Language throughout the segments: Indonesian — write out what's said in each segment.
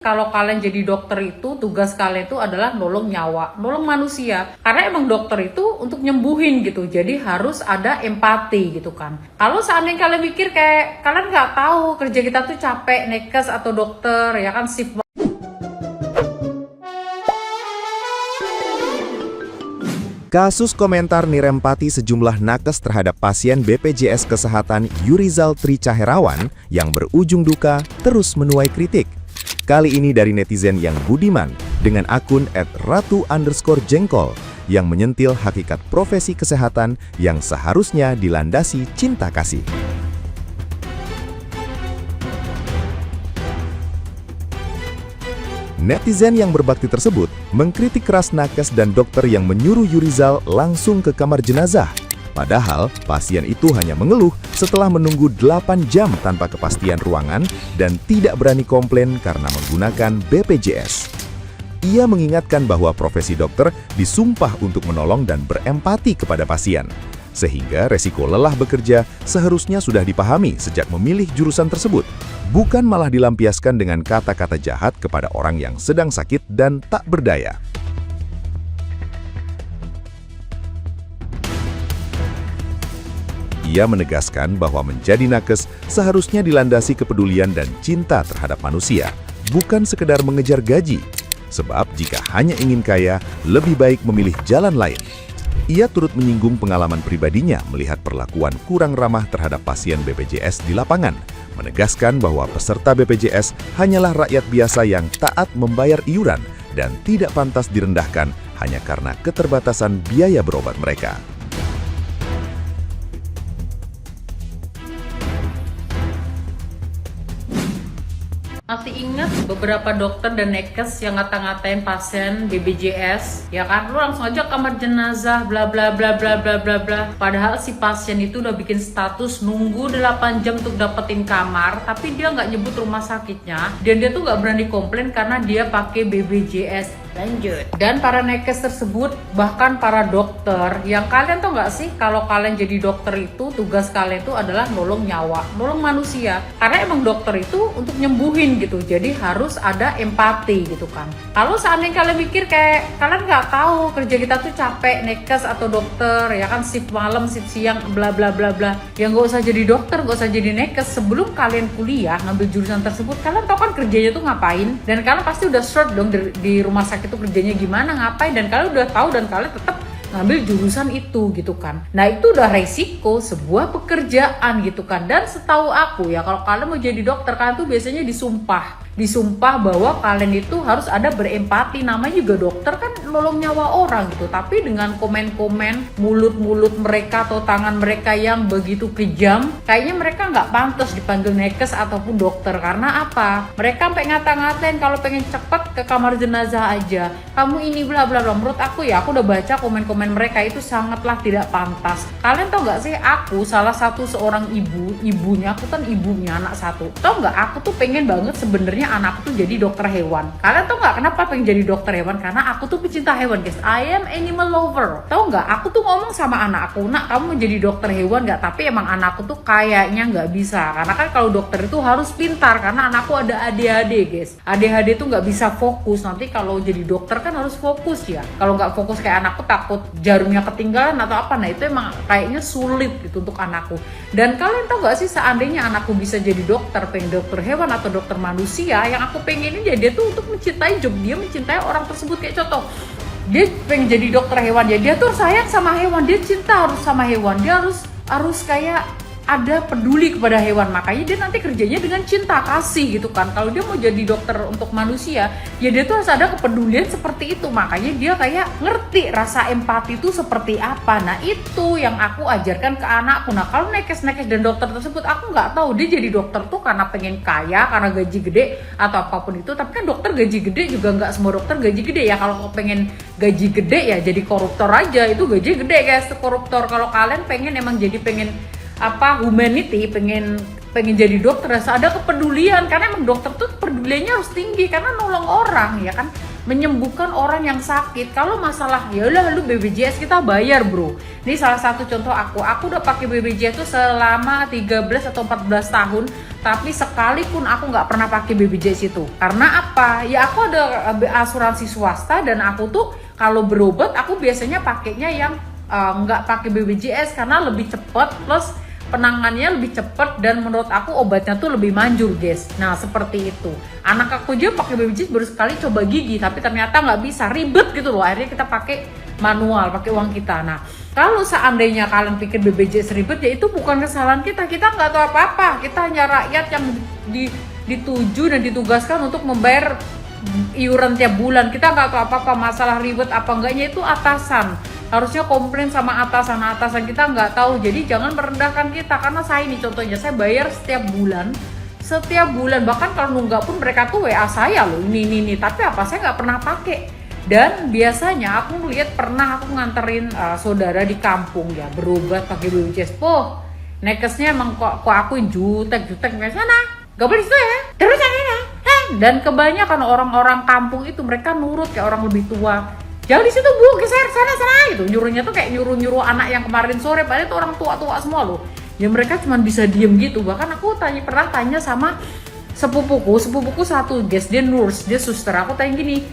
Kalau kalian jadi dokter itu, tugas kalian itu adalah nolong nyawa, nolong manusia. Karena emang dokter itu untuk nyembuhin gitu, jadi harus ada empati gitu kan. Kalau seandainya kalian mikir kayak, kalian nggak tahu kerja kita tuh capek, nakes atau dokter, ya kan shift. Kasus komentar nirempati sejumlah nakes terhadap pasien BPJS Kesehatan Yurizal Tri Caherawan yang berujung duka terus menuai kritik. Kali ini dari netizen yang budiman dengan akun @ratu_jengkol yang menyentil hakikat profesi kesehatan yang seharusnya dilandasi cinta kasih. Netizen yang berbakti tersebut mengkritik keras nakes dan dokter yang menyuruh Yurizal langsung ke kamar jenazah. Padahal pasien itu hanya mengeluh setelah menunggu 8 jam tanpa kepastian ruangan dan tidak berani komplain karena menggunakan BPJS. Ia mengingatkan bahwa profesi dokter disumpah untuk menolong dan berempati kepada pasien. Sehingga resiko lelah bekerja seharusnya sudah dipahami sejak memilih jurusan tersebut. Bukan malah dilampiaskan dengan kata-kata jahat kepada orang yang sedang sakit dan tak berdaya. Ia menegaskan bahwa menjadi nakes seharusnya dilandasi kepedulian dan cinta terhadap manusia, bukan sekedar mengejar gaji. Sebab jika hanya ingin kaya, lebih baik memilih jalan lain. Ia turut menyinggung pengalaman pribadinya melihat perlakuan kurang ramah terhadap pasien BPJS di lapangan, menegaskan bahwa peserta BPJS hanyalah rakyat biasa yang taat membayar iuran dan tidak pantas direndahkan hanya karena keterbatasan biaya berobat mereka. Masih ingat beberapa dokter dan nakes yang ngata-ngatain pasien BPJS, ya kan? Lu langsung aja kamar jenazah, bla bla bla bla bla bla bla. Padahal si pasien itu udah bikin status nunggu 8 jam untuk dapetin kamar, tapi dia nggak nyebut rumah sakitnya, dan dia tuh nggak berani komplain karena dia pakai BPJS. Lanjut. Dan para nakes tersebut, bahkan para dokter, yang kalian tau nggak sih kalau kalian jadi dokter itu, tugas kalian itu adalah nolong nyawa, nolong manusia. Karena emang dokter itu untuk nyembuhin gitu, jadi harus ada empati gitu kan. Kalau seandainya kalian mikir kayak, kalian nggak tahu kerja kita tuh capek, nakes atau dokter, ya kan shift malam, shift siang, bla bla bla bla. Ya nggak usah jadi dokter, nggak usah jadi nakes. Sebelum kalian kuliah ngambil jurusan tersebut, kalian tahu kan kerjanya tuh ngapain, dan kalian pasti udah short dong di rumah sakit itu kerjanya gimana, ngapain, dan kalian udah tahu dan kalian tetap ngambil jurusan itu gitu kan. Nah itu udah resiko sebuah pekerjaan gitu kan. Dan setahu aku ya, kalau kalian mau jadi dokter, kalian tuh biasanya disumpah bahwa kalian itu harus ada berempati. Namanya juga dokter kan nolong nyawa orang gitu. Tapi dengan komen-komen mulut-mulut mereka atau tangan mereka yang begitu kejam, kayaknya mereka nggak pantas dipanggil nakes ataupun dokter. Karena apa? Mereka sampai ngata-ngatain kalau pengen cepet ke kamar jenazah aja, kamu ini bla bla bla. Menurut aku ya, aku udah baca komen-komen mereka itu sangatlah tidak pantas. Kalian tau nggak sih, aku salah satu seorang ibunya, aku kan ibunya anak satu. Tau nggak, aku tuh pengen banget sebenarnya anakku tuh jadi dokter hewan. Kalian tau nggak kenapa pengen jadi dokter hewan? Karena aku tuh pecinta hewan guys. I am animal lover. Tau nggak, aku tuh ngomong sama anakku, nak kamu mau jadi dokter hewan nggak? Tapi emang anakku tuh kayaknya nggak bisa. Karena kan kalau dokter itu harus pintar. Karena anakku ada ADHD guys. ADHD tuh nggak bisa fokus. Nanti kalau jadi dokter kan harus fokus ya. Kalau nggak fokus kayak anakku, takut jarumnya ketinggalan atau apa. Nah itu emang kayaknya sulit gitu untuk anakku. Dan kalian tau nggak sih, seandainya anakku bisa jadi dokter, pengen dokter hewan atau dokter manusia, yang aku pengenin ya dia tuh untuk mencintai job dia, mencintai orang tersebut. Kayak contoh, dia pengen jadi dokter hewan ya, dia tuh sayang sama hewan, dia cinta harus sama hewan, dia harus kayak ada peduli kepada hewan. Makanya dia nanti kerjanya dengan cinta kasih gitu kan. Kalau dia mau jadi dokter untuk manusia, ya dia tuh harus ada kepedulian seperti itu. Makanya dia kayak ngerti rasa empati itu seperti apa. Nah itu yang aku ajarkan ke anakku. Nah kalau nakes dan dokter tersebut, aku nggak tahu dia jadi dokter tuh karena pengen kaya, karena gaji gede atau apapun itu. Tapi kan dokter gaji gede juga, nggak semua dokter gaji gede ya. Kalau pengen gaji gede ya jadi koruptor aja, itu gaji gede guys, koruptor. Kalau kalian pengen emang jadi pengen humanity, pengen pengen jadi dokter, ada kepedulian, karena emang dokter tuh kepeduliannya harus tinggi karena nolong orang ya kan, menyembuhkan orang yang sakit. Kalau masalah ya udah lu BPJS kita bayar bro. Ini salah satu contoh aku udah pakai BPJS tuh selama 13 atau 14 tahun, tapi sekalipun aku nggak pernah pakai BPJS itu. Karena apa? Ya aku ada asuransi swasta dan aku tuh kalau berobat aku biasanya pakainya yang nggak pakai BPJS karena lebih cepat, plus penanganannya lebih cepat dan menurut aku obatnya tuh lebih manjur guys. Nah seperti itu. Anak aku aja pakai BPJS baru sekali coba gigi, tapi ternyata nggak bisa, ribet gitu loh. Akhirnya kita pakai manual, pakai uang kita. Nah kalau seandainya kalian pikir BPJS ribet, ya itu bukan kesalahan kita. Kita nggak tahu apa-apa. Kita hanya rakyat yang dituju dan ditugaskan untuk membayar iuran tiap bulan. Kita nggak tahu apa-apa. Masalah ribet apa enggaknya itu atasan. Harusnya komplain sama atasan kita nggak tahu. Jadi jangan merendahkan kita, karena saya ini contohnya, saya bayar setiap bulan, bahkan kalau nunggak pun mereka tuh WA saya loh, ini tapi apa, saya nggak pernah pakai. Dan biasanya aku ngeliat pernah aku nganterin saudara di kampung ya berobat pakai BPJS, nekesnya emang kok akuin jutek sana, gak boleh situ ya, terus yang ini. Dan kebanyakan orang-orang kampung itu mereka nurut kayak orang lebih tua. Jangan di situ bu, geser sana gitu. Nyuruhnya tuh kayak nyuruh anak yang kemarin sore, padahal itu orang tua semua loh. Ya mereka cuma bisa diem gitu. Bahkan aku pernah tanya sama sepupuku satu, guys, dia nurse, dia suster. Aku tanya gini,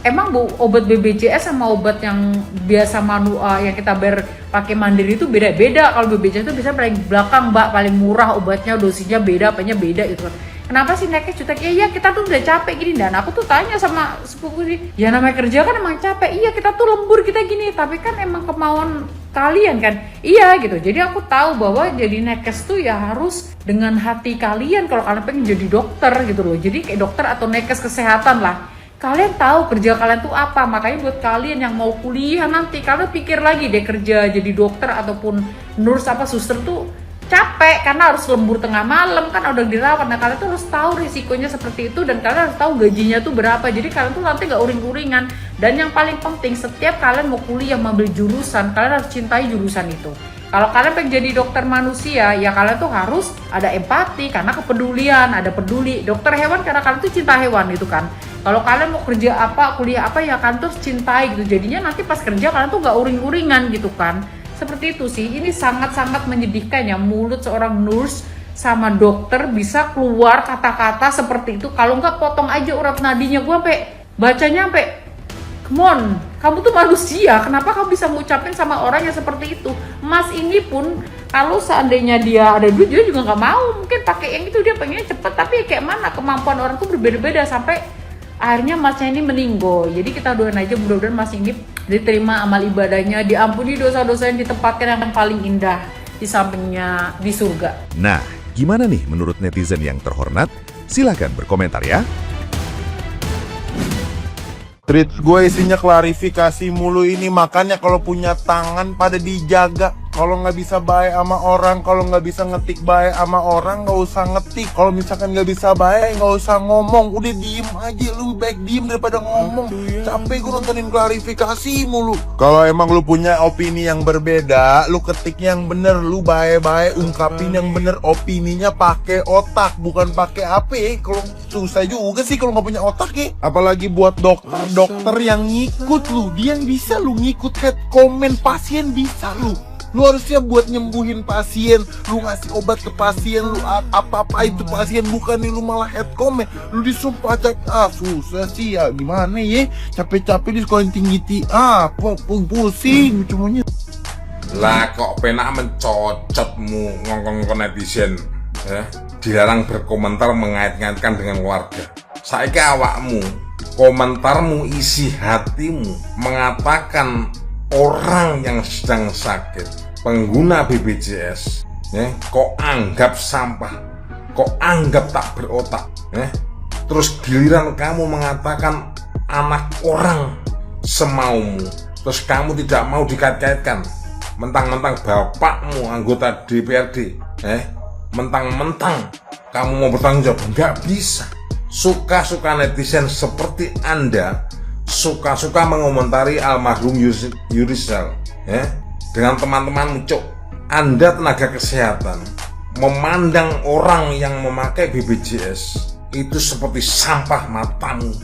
emang bu obat BPJS sama obat yang biasa yang kita bayar pakai mandiri itu beda-beda. Kalau BPJS itu bisa paling belakang mbak, paling murah obatnya, dosisnya beda, apanya beda gitu kan. Kenapa sih naiknya jutek? Iya kita tuh udah capek gini. Dan aku tuh tanya sama sepupu sih, ya namanya kerja kan emang capek. Iya kita tuh lembur kita gini, tapi kan emang kemauan kalian kan. Iya gitu. Jadi aku tahu bahwa jadi nakes tuh ya harus dengan hati kalian kalau kalian pengen jadi dokter gitu loh. Jadi kayak dokter atau nakes kesehatan lah. Kalian tahu kerja kalian tuh apa. Makanya buat kalian yang mau kuliah nanti, kalian pikir lagi deh kerja jadi dokter ataupun nurse apa suster tuh capek karena harus lembur tengah malam kan, udah dirawat. Nah kalian tuh harus tahu risikonya seperti itu dan kalian harus tahu gajinya tuh berapa. Jadi kalian tuh nanti gak uring-uringan. Dan yang paling penting, setiap kalian mau kuliah mengambil jurusan, kalian harus cintai jurusan itu. Kalau kalian pengen jadi dokter manusia, ya kalian tuh harus ada empati karena kepedulian, ada peduli. Dokter hewan karena kalian tuh cinta hewan gitu kan. Kalau kalian mau kerja apa, kuliah apa, ya kalian tuh cintai gitu. Jadinya nanti pas kerja kalian tuh gak uring-uringan gitu kan. Seperti itu sih, ini sangat-sangat menyedihkan ya, mulut seorang nurse sama dokter bisa keluar kata-kata seperti itu. Kalau nggak potong aja urat nadinya, gue sampai bacanya sampai, come on, kamu tuh manusia, kenapa kamu bisa ngucapin sama orang yang seperti itu? Mas ini pun kalau seandainya dia ada duit, dia juga nggak mau, mungkin pakai yang itu, dia pengennya cepet, tapi kayak mana kemampuan orang tuh berbeda-beda sampai akhirnya masnya ini meninggal. Jadi kita doain aja mudah-mudahan mas ini diterima amal ibadahnya, diampuni dosa-dosa yang ditempatkan yang paling indah di sampingnya di surga. Nah, gimana nih menurut netizen yang terhormat? Silahkan berkomentar ya. Tweet gue isinya klarifikasi mulu ini, makanya kalau punya tangan pada dijaga. Kalau nggak bisa baik sama orang, kalau nggak bisa ngetik baik sama orang, nggak usah ngetik. Kalau misalkan nggak bisa baik, nggak usah ngomong. Udah diem aja, lu baik diem daripada ngomong. Capek gue nontonin klarifikasi mulu. Kalau emang lu punya opini yang berbeda, lu ketik yang bener, lu baik-baik ungkapin yang bener. Opininya pakai otak, bukan pakai HP. Kalau susah juga sih kalau nggak punya otak ya. Apalagi buat dokter yang ngikut lu, dia yang bisa lu ngikut head comment pasien bisa lu. Lu harusnya buat nyembuhin pasien, lu ngasih obat ke pasien, lu apa-apa itu pasien, bukan nih lu malah head comment. Lu disumpah susah sih ya, gimana ya, capek-capek di sekolah tinggi pusing cumanya. Lah kok penak mencocotmu ngongkong netizen ya? Dilarang berkomentar mengait-ngaitkan dengan warga. Saiki awakmu, komentarmu isi hatimu mengatakan orang yang sedang sakit, pengguna BPJS, ya, kok anggap sampah, kok anggap tak berotak, ya. Terus giliran kamu mengatakan anak orang semaumu, terus kamu tidak mau dikait-kaitkan, mentang-mentang bapakmu anggota DPRD, mentang-mentang kamu mau bertanggung jawab, nggak bisa. Suka-suka netizen seperti Anda suka-suka mengomentari almarhum Yurizal, ya, dengan teman-teman muncul. Anda tenaga kesehatan memandang orang yang memakai BPJS itu seperti sampah matamu.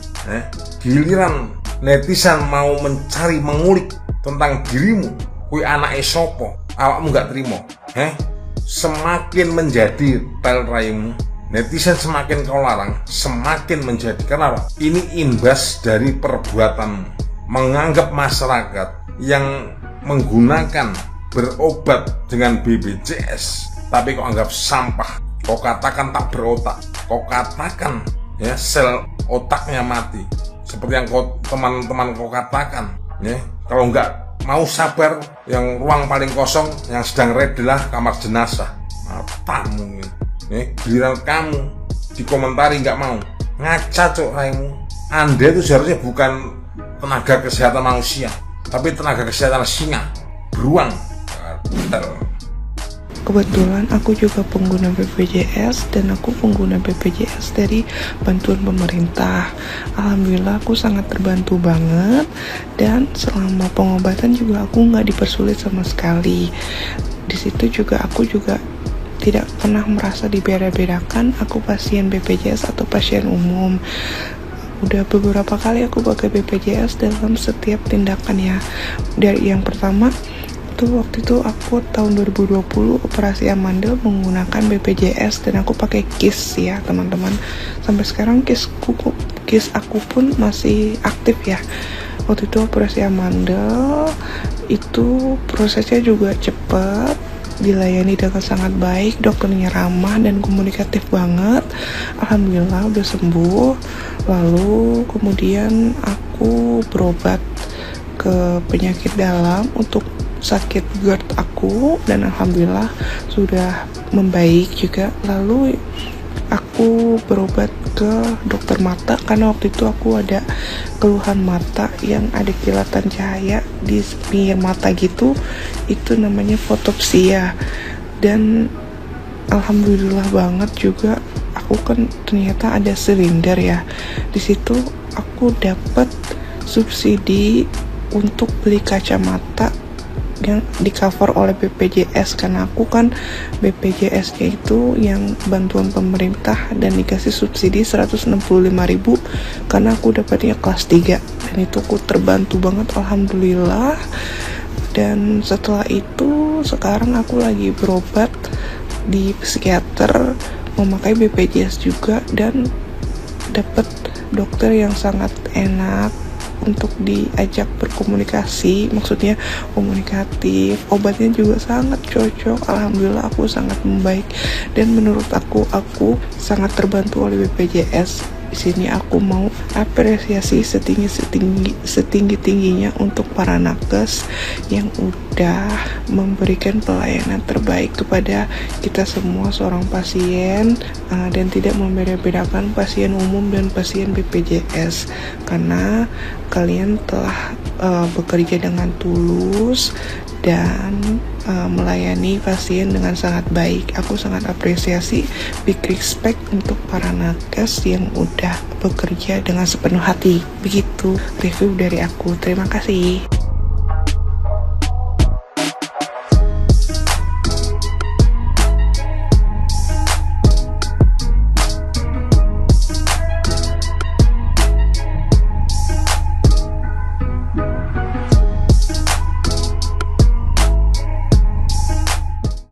Giliran netizen mau mencari mengulik tentang dirimu, kui anake sopo, awakmu gak terima. Semakin menjadi tel raimu, netizen semakin kau larang, semakin menjadi. Kenapa? Ini imbas dari perbuatanmu, menganggap masyarakat yang menggunakan berobat dengan BPJS tapi kau anggap sampah, kau katakan tak berotak, kau katakan ya sel otaknya mati, seperti yang teman-teman kau katakan. Kalau enggak mau sabar, yang ruang paling kosong yang sedang red adalah kamar jenazah. Matamu giliran kamu dikomentari nggak mau, ngaca cok raimu. Anda itu seharusnya bukan tenaga kesehatan manusia, tapi tenaga kesehatan singa, beruang. Kebetulan aku juga pengguna BPJS dan aku pengguna BPJS dari bantuan pemerintah. Alhamdulillah aku sangat terbantu banget, dan selama pengobatan juga aku nggak dipersulit sama sekali. Di situ juga aku juga tidak pernah merasa dibeda-bedakan aku pasien BPJS atau pasien umum. Udah beberapa kali aku pakai BPJS dalam setiap tindakan ya. Dari yang pertama waktu itu aku tahun 2020 operasi amandel menggunakan BPJS dan aku pakai KIS ya teman-teman. Sampai sekarang KIS aku pun masih aktif ya. Waktu itu operasi amandel itu prosesnya juga cepat, dilayani dengan sangat baik, dokternya ramah dan komunikatif banget. Alhamdulillah udah sembuh. Lalu kemudian aku berobat ke penyakit dalam untuk sakit GERD aku, dan alhamdulillah sudah membaik juga. Lalu aku berobat ke dokter mata karena waktu itu aku ada keluhan mata yang ada kilatan cahaya di pinggir mata gitu, itu namanya fotopsia. Dan alhamdulillah banget juga aku kan ternyata ada silinder ya. Di situ aku dapat subsidi untuk beli kacamata yang di cover oleh BPJS, karena aku kan BPJS-nya itu yang bantuan pemerintah dan dikasih subsidi 165.000 karena aku dapatnya kelas 3, dan itu aku terbantu banget alhamdulillah. Dan setelah itu sekarang aku lagi berobat di psikiater memakai BPJS juga, dan dapat dokter yang sangat enak untuk diajak berkomunikasi, maksudnya komunikatif. Obatnya juga sangat cocok, alhamdulillah aku sangat membaik, dan menurut aku sangat terbantu oleh BPJS. Di sini aku mau apresiasi setinggi-tingginya untuk para nakes yang udah memberikan pelayanan terbaik kepada kita semua seorang pasien, dan tidak membeda-bedakan pasien umum dan pasien BPJS, karena kalian telah bekerja dengan tulus dan melayani pasien dengan sangat baik. Aku sangat apresiasi, big respect untuk para nakes yang udah bekerja dengan sepenuh hati. Begitu review dari aku. Terima kasih.